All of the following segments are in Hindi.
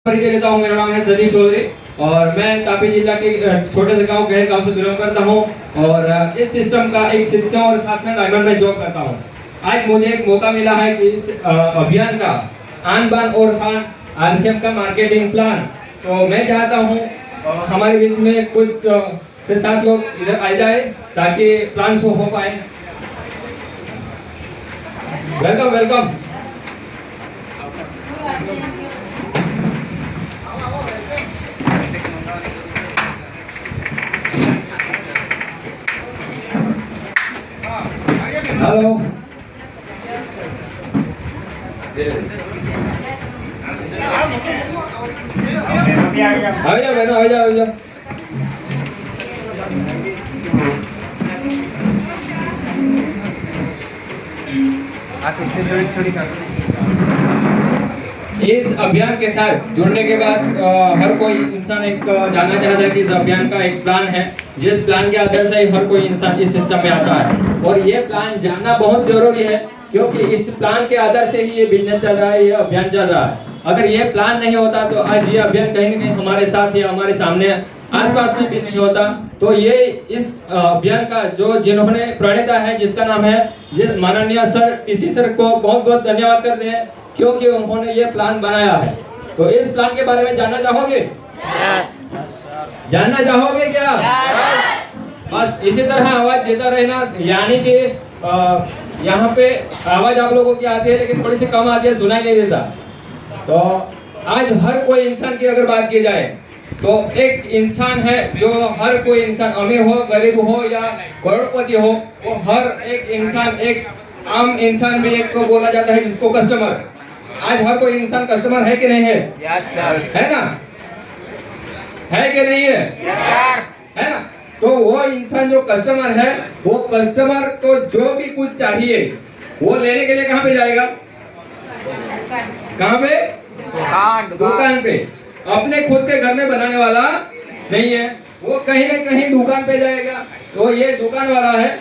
परिचय देता हूँ। मेरा नाम है सतीश चौधरी और मैं तापी जिला के छोटे से गांव गहर गांव से बिलोंग करता हूँ और इस सिस्टम का एक शिष्य और साथ में डायमंड में जॉब करता हूँ। आज मुझे एक मौका मिला है कि इस अभियान का आन बान और खान आरसीएम का मार्केटिंग प्लान, तो मैं चाहता हूँ हमारे बीच में कुछ से 7 लोग इधर आ जाए ताकि प्लान शो हो पाए। Welcome welcome. हेलो, आ जाओ बहनों, आ जाओ, आ जाओ। इस अभियान के साथ जुड़ने के बाद हर कोई इंसान एक जानना चाहता है कि इस अभियान का एक प्लान है, जिस प्लान के आधार से हर कोई इंसान इस सिस्टम में आता है और ये प्लान जानना बहुत जरूरी है क्योंकि इस प्लान के आधार से ही ये बिजनेस चल रहा है, ये अभियान चल रहा है। अगर ये प्लान नहीं होता तो आज ये अभियान कहीं न कहीं हमारे साथ या हमारे सामने आसपास में भी नहीं होता। तो ये इस अभियान का जो जिन्होंने प्रणेता है, जिसका नाम है माननीय सर टीसी सर को बहुत बहुत धन्यवाद करते हैं क्योंकि उन्होंने ये प्लान बनाया है। तो इस प्लान के बारे में जानना चाहोगे? जानना चाहोगे क्या? बस इसी तरह आवाज देता रहना, यानी कि यहाँ पे आवाज आप लोगों की आती है लेकिन थोड़ी सी कम आती है, सुनाई नहीं देता। तो आज हर कोई इंसान की अगर बात की जाए तो एक इंसान है जो हर कोई इंसान, अमीर हो गरीब हो या करोड़पति हो, वो हर एक इंसान, एक आम इंसान भी एक को बोला जाता है जिसको कस्टमर। आज हर कोई इंसान कस्टमर है कि नहीं है? Yes sir. है ना? है कि नहीं है? Yes sir. है ना? तो वो इंसान जो कस्टमर है, वो कस्टमर को जो भी कुछ चाहिए वो लेने के लिए कहाँ पे जाएगा? कहाँ पे? दुकान पे। अपने खुद के घर में बनाने वाला नहीं है, वो कहीं न कहीं दुकान पे जाएगा। तो ये दुकान वाला है,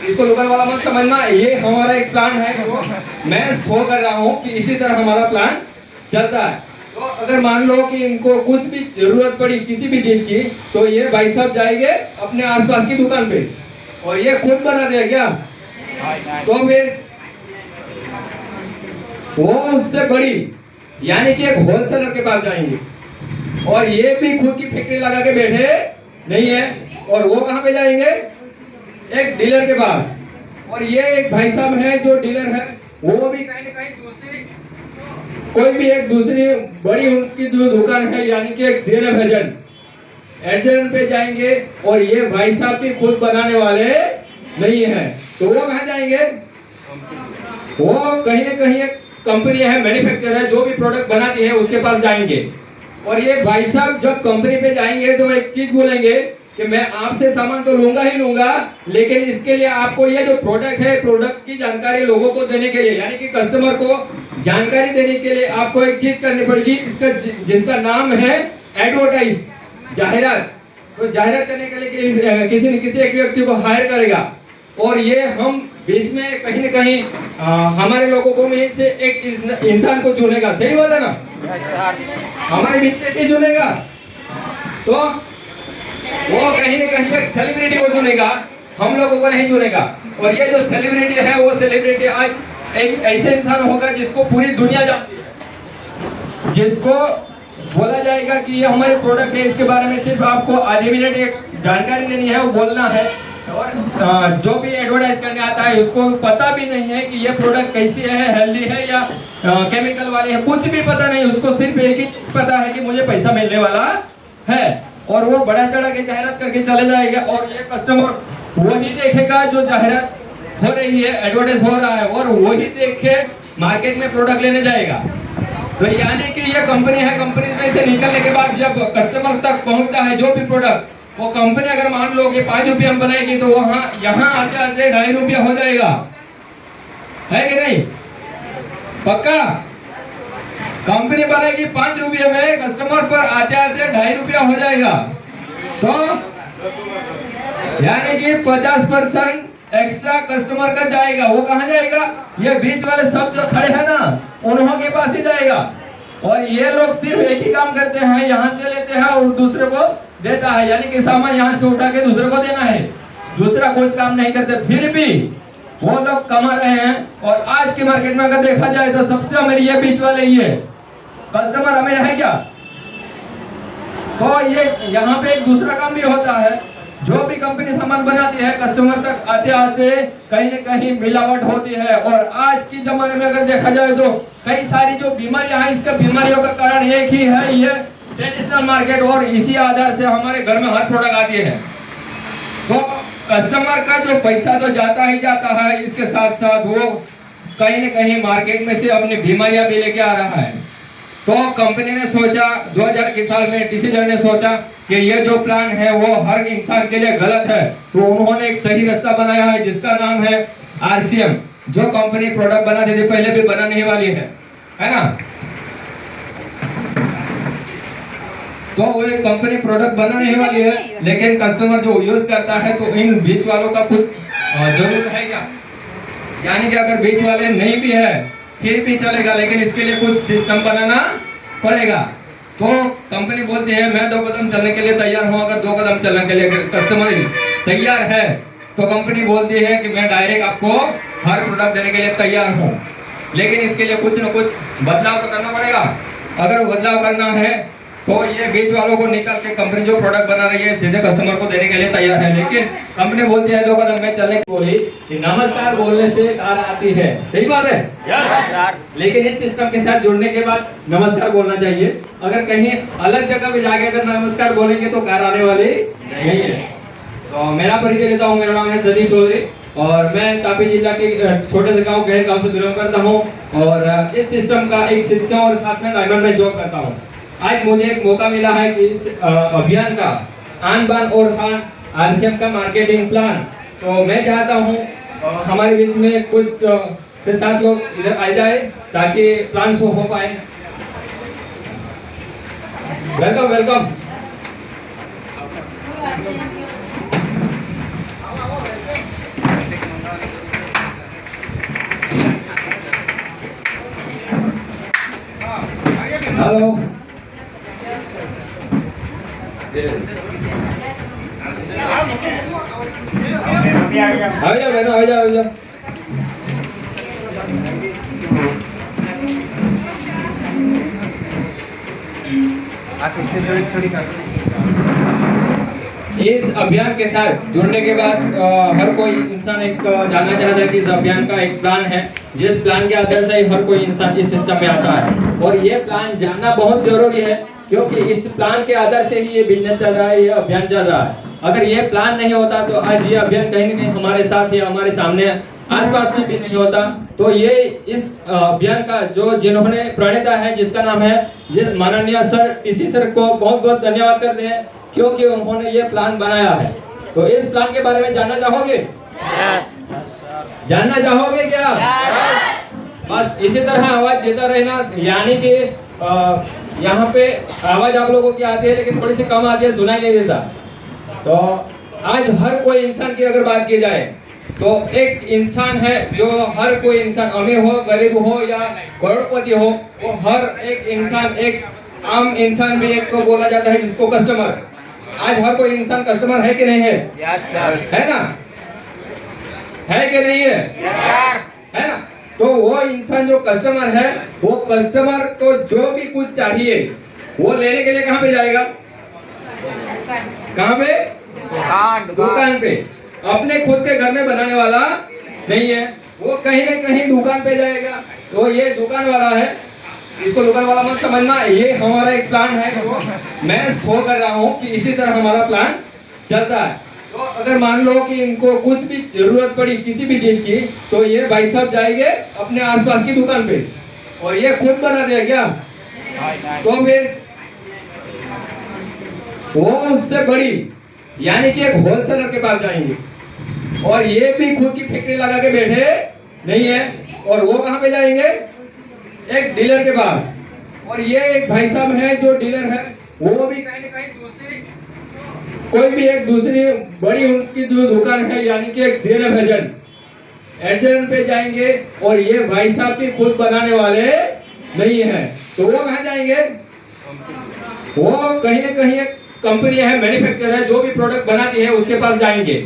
इसको दुकान वाला मत समझना, ये हमारा एक प्लान है जो मैं शो कर रहा हूँ कि इसी तरह हमारा प्लान चलता है। तो अगर मान लो कि इनको कुछ भी जरूरत पड़ी किसी भी चीज की, तो ये भाई साहब जाएंगे अपने आसपास की दुकान पे और ये खुद बना दे क्या? तो फिर वो उससे बड़ी यानी कि एक होलसेलर के पास जाएंगे और ये भी खुद की फैक्ट्री लगा के बैठे नहीं है और वो कहाँ पे जाएंगे? एक डीलर के पास। और ये एक भाई साहब है जो डीलर है, वो भी कहीं न कहीं दूसरी कोई भी एक दूसरी बड़ी उनकी जो दुकान है यानी कि एक सेल एजेंट पे जाएंगे और ये भाई साहब भी खुद बनाने वाले नहीं है, तो वो कहाँ जाएंगे? वो कहीं न कहीं एक कंपनी है, मैन्युफैक्चरर है, जो भी प्रोडक्ट बनाती है उसके पास जाएंगे। और ये भाई साहब जब कंपनी पे जाएंगे तो एक चीज बोलेंगे कि मैं आपसे सामान तो लूंगा ही लूंगा, लेकिन इसके लिए आपको ये जो प्रोडक्ट है, प्रोडक्ट की जानकारी लोगों को देने के लिए यानी कि कस्टमर को जानकारी देने के लिए आपको एक चीज करनी पड़ेगी, जिसका नाम है एडवर्टाइज, जाहिरात। तो जाहिरात करने के लिए किसी न किसी एक व्यक्ति को हायर करेगा और ये हम बीच में कहीं न कहीं हमारे लोगों को में से एक इंसान को चुनेगा। सही बात है ना? हमारे बीच में से चुनेगा तो वो कहीं न कहीं एक सेलिब्रिटी को चुनेगा, हम लोगों को नहीं चुनेगा। और ये जो सेलिब्रिटी है, वो सेलिब्रिटी आज एक ऐसे इंसान होगा जिसको पूरी दुनिया जानती है, जिसको बोला जाएगा कि ये हमारे प्रोडक्ट है, इसके बारे में सिर्फ आपको आधे मिनट एक जानकारी देनी है, वो बोलना है। और जो भी एडवर्टाइज करने आता है उसको पता भी नहीं है कि ये प्रोडक्ट कैसी है, हेल्दी है या केमिकल वाली है, कुछ भी पता नहीं। उसको सिर्फ एक ही चीज पता है कि मुझे पैसा मिलने वाला है और वो बड़ा चढ़ा के जाहिरात करके चले जाएगा और ये कस्टमर वही देखेगा जो जाहिरात हो रही है, एडवर्टाइज हो रहा है, और वही देख के मार्केट में प्रोडक्ट लेने जाएगा। तो यानी कि ये कंपनी है, कंपनी में से निकलने के बाद जब कस्टमर तक पहुंचता है जो भी प्रोडक्ट, वो कंपनी अगर मान लो कि 5 रुपये में बनाएगी तो वहाँ यहाँ आते आते 2.5 रुपया हो जाएगा, है कि नहीं? पक्का? कंपनी बनाएगी 5 रुपये में, कस्टमर पर आते आते 2.5 रुपया हो जाएगा। तो यानी कि 50% एक्स्ट्रा कस्टमर का जाएगा। वो कहाँ जाएगा? ये बीच वाले सब जो खड़े हैं ना, उन्हों के पास ही जाएगा। और ये लोग सिर्फ एक ही काम करते हैं, यहाँ से लेते हैं और दूसरे को देता है, यानी कि सामान यहाँ से उठा के दूसरे को देना है, दूसरा कुछ काम नहीं करते। फिर भी वो लोग कमा रहे हैं। और आज की मार्केट में अगर देखा जाए तो सबसे अमीर ये बीच वाले ही है। कस्टमर अमीर है क्या? तो ये यहाँ पे एक दूसरा काम भी होता है, जो भी कंपनी सामान बनाती है कस्टमर तक आते आते कहीं न कहीं मिलावट होती है। और आज की जमाने में अगर देखा जाए तो कई सारी जो बीमारियां हैं, इसका बीमारियों का कारण एक ही है, ये ट्रेडिशनल मार्केट। और इसी आधार से हमारे घर में हर प्रोडक्ट आती है। तो कस्टमर का जो पैसा तो जाता ही जाता है, इसके साथ साथ वो कहीं न कहीं मार्केट में से अपनी बीमारियां भी लेके आ रहा है। तो कंपनी ने सोचा 2000 के साल में डिसीजन ने सोचा कि ये जो प्लान है वो हर इंसान के लिए गलत है। तो उन्होंने एक सही रास्ता बनाया है जिसका नाम है RCM, जो कंपनी प्रोडक्ट बनाती थी पहले भी बनाने वाली है ना। तो वो एक कंपनी प्रोडक्ट बनाने वाली है, लेकिन कस्टमर जो यूज करता है तो इन बीच वालों का कुछ जरूर है क्या, यानी कि अगर बीच वाले नहीं भी है फिर भी चलेगा, लेकिन इसके लिए कुछ सिस्टम बनाना पड़ेगा। तो कंपनी बोलती है मैं 2 कदम चलने के लिए तैयार हूँ। अगर 2 कदम चलने के लिए कस्टमर तैयार है तो कंपनी बोलती है कि मैं डायरेक्ट आपको हर प्रोडक्ट देने के लिए तैयार हूँ, लेकिन इसके लिए कुछ न कुछ बदलाव तो करना पड़ेगा। अगर बदलाव करना है तो ये बीच वालों को निकाल के कंपनी जो प्रोडक्ट बना रही है सीधे कस्टमर को देने के लिए तैयार है। लेकिन कंपनी बोलती है 2 कदम में चलने की बोली कि नमस्कार बोलने से कार आती है। सही बात है यार। लेकिन इस सिस्टम के साथ जुड़ने के बाद नमस्कार बोलना चाहिए। अगर कहीं अलग जगह पे जाके अगर नमस्कार बोलेंगे तो कार आने वाली नहीं है। तो मेरा परिचय देता हूँ, मेरा नाम है सतीश चौधरी और मैं तापी जिला के छोटे से गाँव गहर गाँव से बिलोंग करता हूँ। और इस सिस्टम का एक शिष्य और साथ में डायमंड में जॉब करता हूँ। आज मुझे एक मौका मिला है कि इस अभियान का आन बान और शान RCM का मार्केटिंग प्लान, तो मैं चाहता हूँ हमारे बीच में कुछ 6-7 लोग इधर आ जाए ताकि प्लान शो हो पाए। Welcome welcome. हेलो आ जाओ बहनों, आ जाओ, आ जाओ। इस अभियान के साथ जुड़ने के बाद हर कोई इंसान एक जानना चाहता है कि इस अभियान का एक प्लान है, जिस प्लान के आधार से हर कोई इंसान इस सिस्टम में आता है। और ये प्लान जानना बहुत जरूरी है, क्योंकि इस प्लान के आधार से ही ये बिजनेस चल रहा है, ये अभियान चल रहा है। अगर ये प्लान नहीं होता तो आज ये अभियान कहीं न कहीं हमारे साथ या हमारे सामने आसपास में भी नहीं होता। तो ये इस अभियान का जो जिन्होंने प्रणेता है, जिसका नाम है माननीय सर TC सर को बहुत बहुत धन्यवाद करते हैं, क्योंकि उन्होंने ये प्लान बनाया है। तो इस प्लान के बारे में जानना चाहोगे? जानना चाहोगे क्या? बस इसी तरह आवाज देता रहना, यानी कि यहाँ पे आवाज आप लोगों की आती है लेकिन थोड़ी सी कम आती है, सुनाई नहीं देता। तो आज हर कोई इंसान की अगर बात की जाए तो एक इंसान है जो हर कोई इंसान, अमीर हो गरीब हो या करोड़पति हो, वो हर एक इंसान, एक आम इंसान भी एक को बोला जाता है जिसको कस्टमर। आज हर कोई इंसान कस्टमर है कि नहीं है? Yes sir. है ना? है कि नहीं है? Yes sir. है ना? तो वो इंसान जो कस्टमर है, वो कस्टमर को जो भी कुछ चाहिए वो लेने के लिए कहाँ पे जाएगा? कहाँ पे? दुकान पे। अपने खुद के घर में बनाने वाला नहीं है, वो कहीं न कहीं दुकान पे जाएगा। तो ये दुकान वाला है, इसको दुकान वाला मत समझना, ये हमारा एक प्लान है जो मैं शो कर रहा हूँ कि इसी तरह हमारा प्लान चलता है। तो अगर मान लो कि इनको कुछ भी जरूरत पड़ी किसी भी चीज की, तो ये भाई साहब जाएंगे अपने आसपास की दुकान पे और ये खुद बना दे क्या? तो फिर वो उससे बड़ी, यानी कि एक होलसेलर के पास जाएंगे और ये भी खुद की फैक्ट्री लगा के बैठे नहीं है। और वो कहाँ पे जाएंगे? एक डीलर के पास। और ये एक भाई साहब है जो डीलर है, वो भी कहीं न कहीं दूसरी कोई भी एक दूसरी बड़ी उनकी जो दुकान है, यानी कि एक CNF एजेंट पे जाएंगे और ये भाई साहब भी खुद बनाने वाले नहीं है, तो वो कहाँ जाएंगे? वो कहीं ना कहीं एक कंपनी है, मैन्युफैक्चरर है, जो भी प्रोडक्ट बनाती है उसके पास जाएंगे।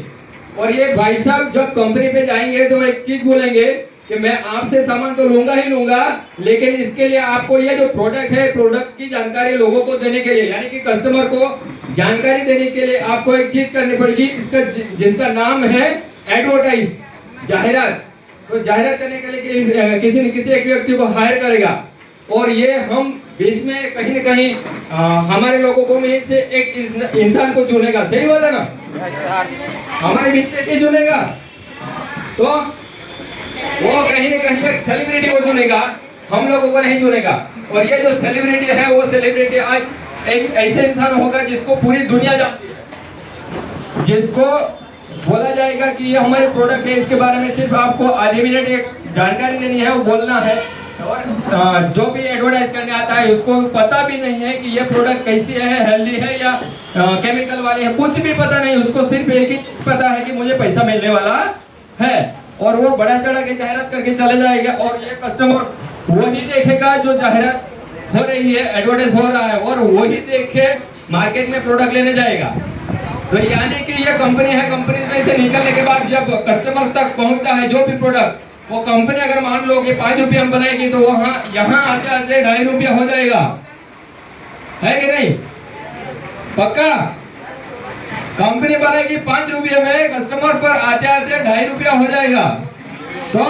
और ये भाई साहब जब कंपनी पे जाएंगे तो एक चीज बोलेंगे कि मैं आपसे सामान तो लूंगा ही लूंगा, लेकिन इसके लिए आपको ये जो प्रोडक्ट है, प्रोडक्ट की जानकारी लोगों को देने के लिए, यानी कि कस्टमर को जानकारी देने के लिए आपको एक चीज करनी पड़ेगी, इसका जिसका नाम है एडवर्टाइज, जाहिरात। तो जाहिरात करने के लिए किसी न किसी एक व्यक्ति को हायर करेगा, और ये हम बीच में कहीं न कहीं हमारे लोगों को में से एक इंसान को चुनेगा। सही बात है ना? हमारे बीच से चुनेगा, तो वो कहीं न कहीं एक सेलिब्रिटी को चुनेगा, हम लोगों को नहीं चुनेगा। और ये जो सेलिब्रिटी है, वो सेलिब्रिटी आज एक ऐसे इंसान होगा जिसको पूरी दुनिया जानती है, जिसको बोला जाएगा कि ये हमारे प्रोडक्ट है, इसके बारे में सिर्फ आपको आधे मिनट एक जानकारी देनी है, वो बोलना है। और जो भी एडवर्टाइज करने आता है उसको पता भी नहीं है कि ये प्रोडक्ट कैसी है, हेल्दी है या केमिकल वाले है, कुछ भी पता नहीं। उसको सिर्फ एक ही पता है कि मुझे पैसा मिलने वाला है, और वो बड़ा चढ़ा के जाहिरात करके चले जाएगा। और ये कस्टमर वही देखेगा जो जाहिरात हो रही है, एडवर्टाइज हो रहा है, और वही देख के मार्केट में प्रोडक्ट लेने जाएगा। तो यानी कि ये कंपनी है, कंपनी में से निकलने के बाद जब कस्टमर तक पहुंचता है जो भी प्रोडक्ट, वो कंपनी अगर मान लो कि 5 रुपये हम बनाएगी, तो वहाँ यहाँ आते आते 2.5 रुपया हो जाएगा, है कि नहीं? पक्का? कंपनी बनाएगी 5 रुपये में, कस्टमर पर आते आते 2.5 रुपया हो जाएगा। तो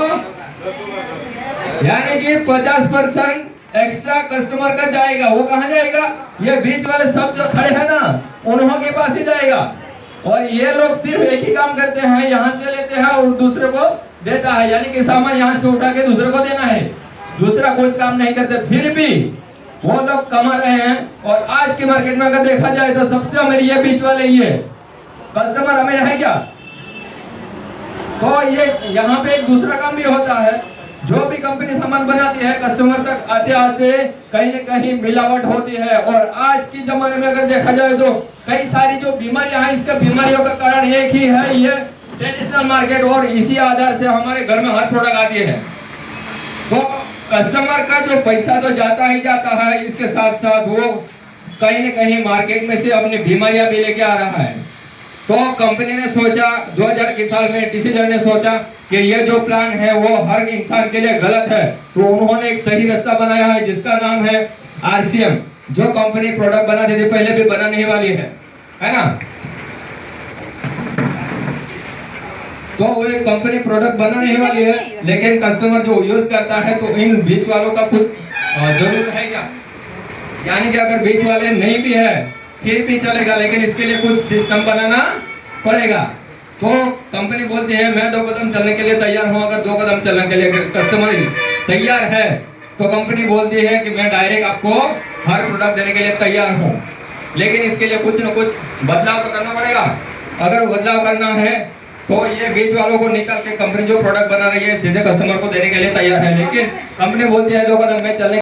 यानी कि 50% एक्स्ट्रा कस्टमर का जाएगा। वो कहाँ जाएगा? ये बीच वाले सब जो खड़े हैं ना, उन्हों के पास ही जाएगा। और ये लोग सिर्फ एक ही काम करते हैं, यहाँ से लेते हैं और दूसरे को देता है, यानी कि सामान यहाँ से उठा के दूसरे को देना है, दूसरा कुछ काम नहीं करते। फिर भी वो लोग कमा रहे हैं। और आज की मार्केट में अगर देखा जाए तो सबसे अमीर ये बीच वाले ही है। कस्टमर अमीर है क्या? तो ये यहाँ पे एक दूसरा काम भी होता है, जो भी कंपनी सामान बनाती है, कस्टमर तक आते आते कहीं न कहीं मिलावट होती है। और आज के जमाने में अगर देखा जाए तो कई सारी जो बीमारियां हैं, इसका बीमारियों का कारण एक ही है, ये ट्रेडिशनल मार्केट। और इसी आधार से हमारे घर में हर प्रोडक्ट आती है। तो कस्टमर का जो पैसा तो जाता ही जाता है, इसके साथ साथ वो कहीं न कहीं मार्केट में से अपनी बीमारियां भी लेके आ रहा है। तो कंपनी ने सोचा, 2000 के साल में डिसीजन ने सोचा कि ये जो प्लान है वो हर इंसान के लिए गलत है। तो उन्होंने एक सही रास्ता बनाया है, जिसका नाम है RCM। जो कंपनी प्रोडक्ट बनाती थी पहले भी बनाने ही वाली है ना? तो वो एक कंपनी प्रोडक्ट बनाने ही वाली है, लेकिन कस्टमर जो यूज करता है, तो इन बीच वालों का कुछ जरूर है क्या? यानी कि अगर बीच वाले नहीं भी है फिर भी चलेगा, लेकिन इसके लिए कुछ सिस्टम बनाना पड़ेगा। तो कंपनी बोलती है मैं 2 कदम चलने के लिए तैयार हूँ। अगर 2 कदम चलने के लिए कस्टमर तैयार है, तो कंपनी बोलती है कि मैं डायरेक्ट आपको हर प्रोडक्ट देने के लिए तैयार हूँ, लेकिन इसके लिए कुछ न कुछ बदलाव तो करना पड़ेगा। अगर बदलाव करना है तो ये बीच वालों को निकाल के कंपनी जो प्रोडक्ट बना रही है सीधे कस्टमर को देने के लिए तैयार है, लेकिन कंपनी बोलती है 2 कदम में चलने